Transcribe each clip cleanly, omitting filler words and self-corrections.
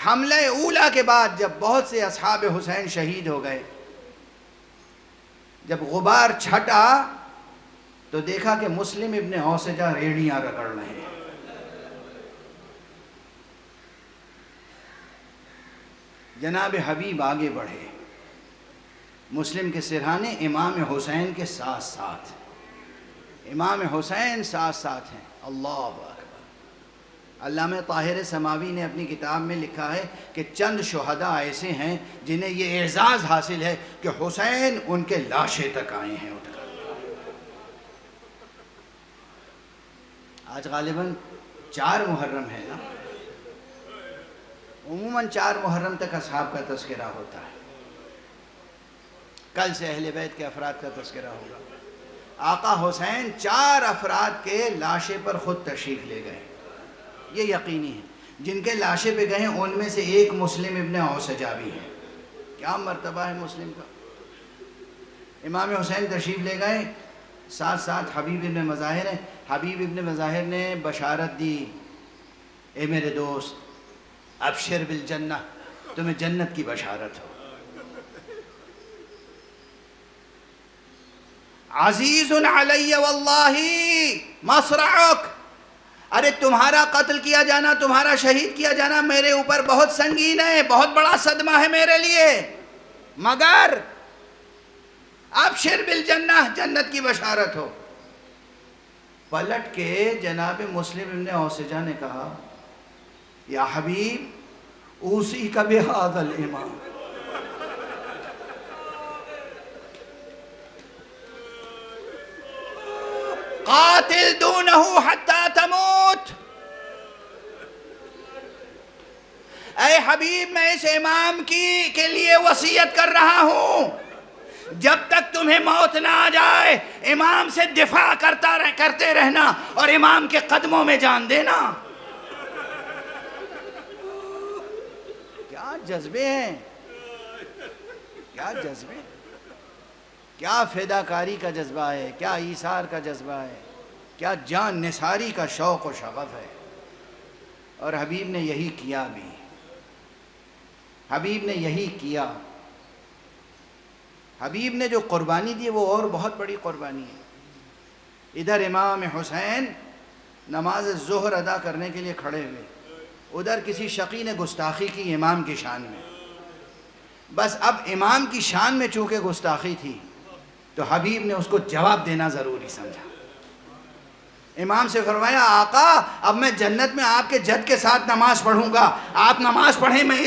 حملہ اولا کے بعد جب بہت سے اصحاب حسین شہید ہو گئے، جب غبار چھٹا تو دیکھا کہ مسلم ابن اوسجہ ریڑیاں رگڑ رہے ہیں۔ جناب حبیب آگے بڑھے، مسلم کے سرہانے امام حسین کے ساتھ ساتھ، امام حسین ساتھ ساتھ ہیں۔ اللہ اکبر۔ علامہ طاہر سماوی نے اپنی کتاب میں لکھا ہے کہ چند شہداء ایسے ہیں جنہیں یہ اعزاز حاصل ہے کہ حسین ان کے لاشیں تک آئے ہیں اٹھ کر۔ آج غالباً 4 محرم ہے نا، عموماً 4 محرم تک اصحاب کا تذکرہ ہوتا ہے، کل سے اہل بیت کے افراد کا تذکرہ ہوگا۔ آقا حسین 4 افراد کے لاشیں پر خود تشریف لے گئے، یہ یقینی ہے۔ جن کے لاشیں پہ گئے ہیں ان میں سے ایک مسلم ابن اوسجہ بھی ہے۔ کیا مرتبہ ہے مسلم کا۔ امام حسین تشریف لے گئے، ساتھ ساتھ حبیب ابن مظاہر ہیں۔ حبیب ابن مظاہر نے بشارت دی، اے میرے دوست ابشر بالجنہ، تمہیں جنت کی بشارت ہو۔ عزیز علی واللہ مصرعک، ارے تمہارا قتل کیا جانا، تمہارا شہید کیا جانا میرے اوپر بہت سنگین ہے، بہت بڑا صدمہ ہے میرے لیے، مگر ابشر بالجنہ، جنت کی بشارت ہو۔ پلٹ کے جناب مسلم ابن اوسجہ نے کہا، یا حبیب اوصیک بہذا الامام، قاتل دونہ حتی تموت۔ اے حبیب میں اس امام کے لیے وصیت کر رہا ہوں، جب تک تمہیں موت نہ آ جائے امام سے دفاع کرتے رہنا اور امام کے قدموں میں جان دینا۔ کیا جذبے ہیں، کیا جذبے، کیا فداکاری کا جذبہ ہے، کیا ایثار کا جذبہ ہے، کیا جان نثاری کا شوق و شغف ہے۔ اور حبیب نے یہی کیا بھی، حبیب نے یہی کیا۔ حبیب نے جو قربانی دی وہ اور بہت بڑی قربانی ہے۔ ادھر امام حسین نماز ظہر ادا کرنے کے لیے کھڑے ہوئے، ادھر کسی شقی نے گستاخی کی امام کی شان میں۔ بس اب امام کی شان میں چونکہ گستاخی تھی تو حبیب نے اس کو جواب دینا ضروری سمجھا۔ امام سے فرمایا، آقا اب میں جنت میں آپ کے جد کے ساتھ نماز پڑھوں گا، آپ نماز پڑھیں، میں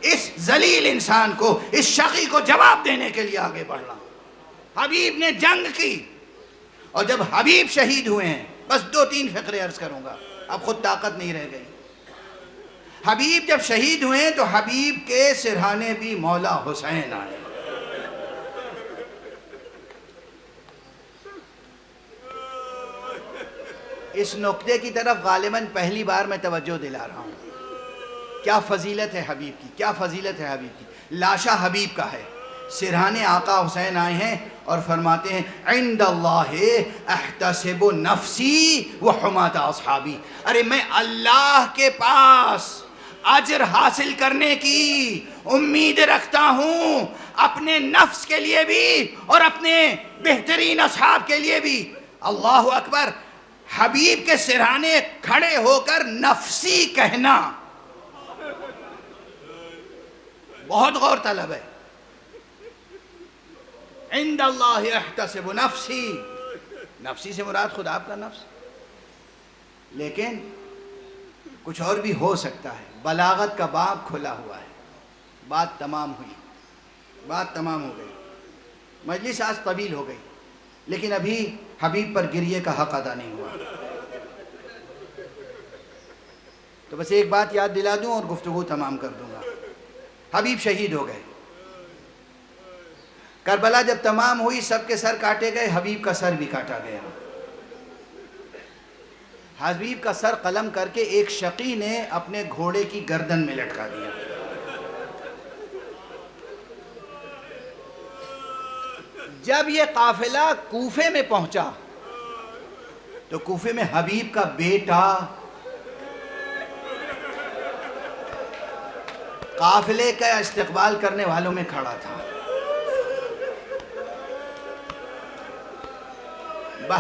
اس ذلیل انسان کو، اس شقی کو جواب دینے کے لیے آگے بڑھ رہا ہوں۔ حبیب نے جنگ کی، اور جب حبیب شہید ہوئے ہیں، بس 2-3 فقرے عرض کروں گا، اب خود طاقت نہیں رہ گئی۔ حبیب جب شہید ہوئے تو حبیب کے سرہانے بھی مولا حسین آئے۔ اس نقطے کی طرف غالباً پہلی بار میں توجہ دلا رہا ہوں۔ کیا فضیلت ہے حبیب کی، کیا فضیلت ہے حبیب کی۔ لاشا حبیب کا ہے، سرہانے آقا حسین آئے ہیں اور فرماتے ہیں، عند اللہ احتسب نفسی وحمات اصحابی، ارے میں اللہ کے پاس اجر حاصل کرنے کی امید رکھتا ہوں، اپنے نفس کے لیے بھی اور اپنے بہترین اصحاب کے لیے بھی۔ اللہ اکبر۔ حبیب کے سرہانے کھڑے ہو کر نفسی کہنا بہت غور طلب ہے۔ عند اللہ احتسب نفسی، نفسی سے مراد خود آپ کا نفس، لیکن کچھ اور بھی ہو سکتا ہے۔ بلاغت کا باب کھلا ہوا ہے۔ بات تمام ہوئی، بات تمام ہو گئی، مجلس آج طویل ہو گئی، لیکن ابھی حبیب پر گریے کا حق ادا نہیں ہوا۔ تو بس ایک بات یاد دلا دوں اور گفتگو تمام کر دوں گا۔ حبیب شہید ہو گئے، کربلا جب تمام ہوئی سب کے سر کاٹے گئے، حبیب کا سر بھی کاٹا گیا۔ حبیب کا سر قلم کر کے ایک شقی نے اپنے گھوڑے کی گردن میں لٹکا دیا۔ جب یہ قافلہ کوفے میں پہنچا تو کوفے میں حبیب کا بیٹا قافلے کا استقبال کرنے والوں میں کھڑا تھا.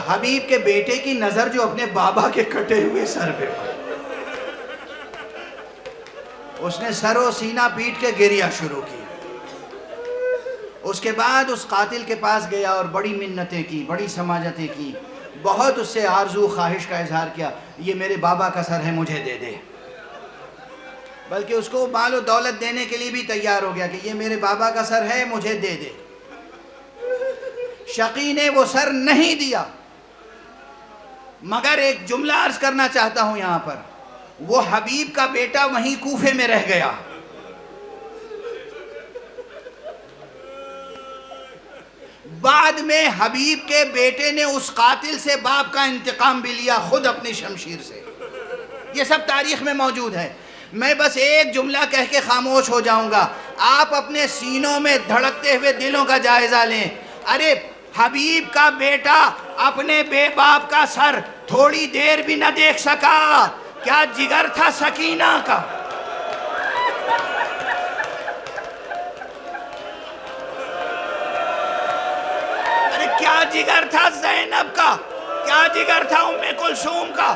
حبیب کے بیٹے کی نظر جو اپنے بابا کے کٹے ہوئے سر پہ پڑی، اس نے سر و سینہ پیٹ کے گریہ شروع کی. اس کے بعد اس قاتل کے پاس گیا اور بڑی منتیں کی، بڑی سماجتیں کی، بہت اس سے آرزو خواہش کا اظہار کیا، یہ میرے بابا کا سر ہے، مجھے دے دے. بلکہ اس کو مال و دولت دینے کے لیے بھی تیار ہو گیا کہ یہ میرے بابا کا سر ہے، مجھے دے دے. شقی نے وہ سر نہیں دیا. مگر ایک جملہ عرض کرنا چاہتا ہوں یہاں پر، وہ حبیب کا بیٹا وہیں کوفے میں رہ گیا. بعد میں حبیب کے بیٹے نے اس قاتل سے باپ کا انتقام بھی لیا، خود اپنی شمشیر سے. یہ سب تاریخ میں موجود ہے. میں بس ایک جملہ کہہ کے خاموش ہو جاؤں گا. آپ اپنے سینوں میں دھڑکتے ہوئے دلوں کا جائزہ لیں. ارے حبیب کا بیٹا اپنے بے باپ کا سر تھوڑی دیر بھی نہ دیکھ سکا. کیا جگر تھا سکینہ کا! ارے کیا جگر تھا زینب کا! کیا جگر تھا ام کلثوم کا!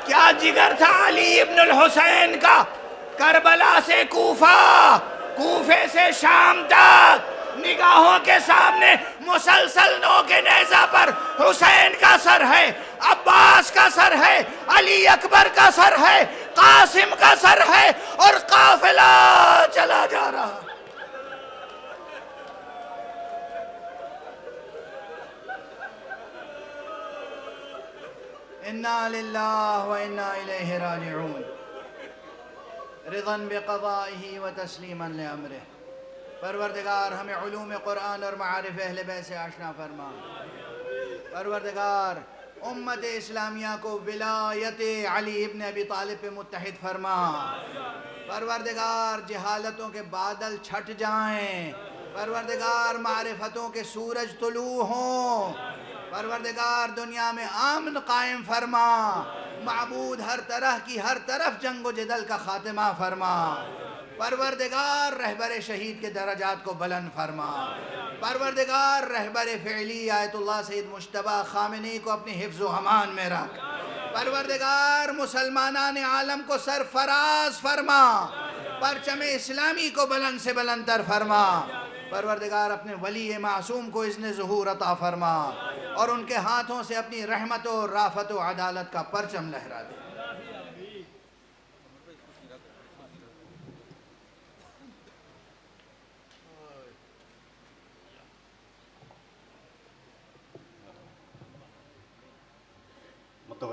کیا جگر تھا علی ابن الحسین کا! کربلا سے کوفہ، کوفے سے شام تک نگاہوں کے سامنے مسلسل نوک نیزہ پر حسین کا سر ہے، عباس کا سر ہے، علی اکبر کا سر ہے، قاسم کا سر ہے، اور قافلہ چلا جا رہا. انا للہ و انا الیہ راجعون. رضا بقضائہ و تسلیما لامرہ. پروردگار ہمیں علوم قرآن اور معارف اہل بیت سے آشنا فرما. پروردگار امت اسلامیہ کو ولایت علی ابن ابی طالب پہ متحد فرما. پروردگار جہالتوں کے بادل چھٹ جائیں. پروردگار معرفتوں کے سورج طلوع ہوں. پروردگار دنیا میں امن قائم فرما. معبود ہر طرح کی ہر طرف جنگ و جدل کا خاتمہ فرما. پروردگار رہبر شہید کے درجات کو بلند فرما. پروردگار رہبر فعلی آیت اللہ سید مجتبی خامنی کو اپنی حفظ و امان میں رکھ. پروردگار مسلمانان عالم کو سرفراز فرما. پرچم اسلامی کو بلند سے بلند تر فرما. پروردگار اپنے ولی معصوم کو اذن ظہور عطا فرما اور ان کے ہاتھوں سے اپنی رحمت و رافت و عدالت کا پرچم لہرا دے.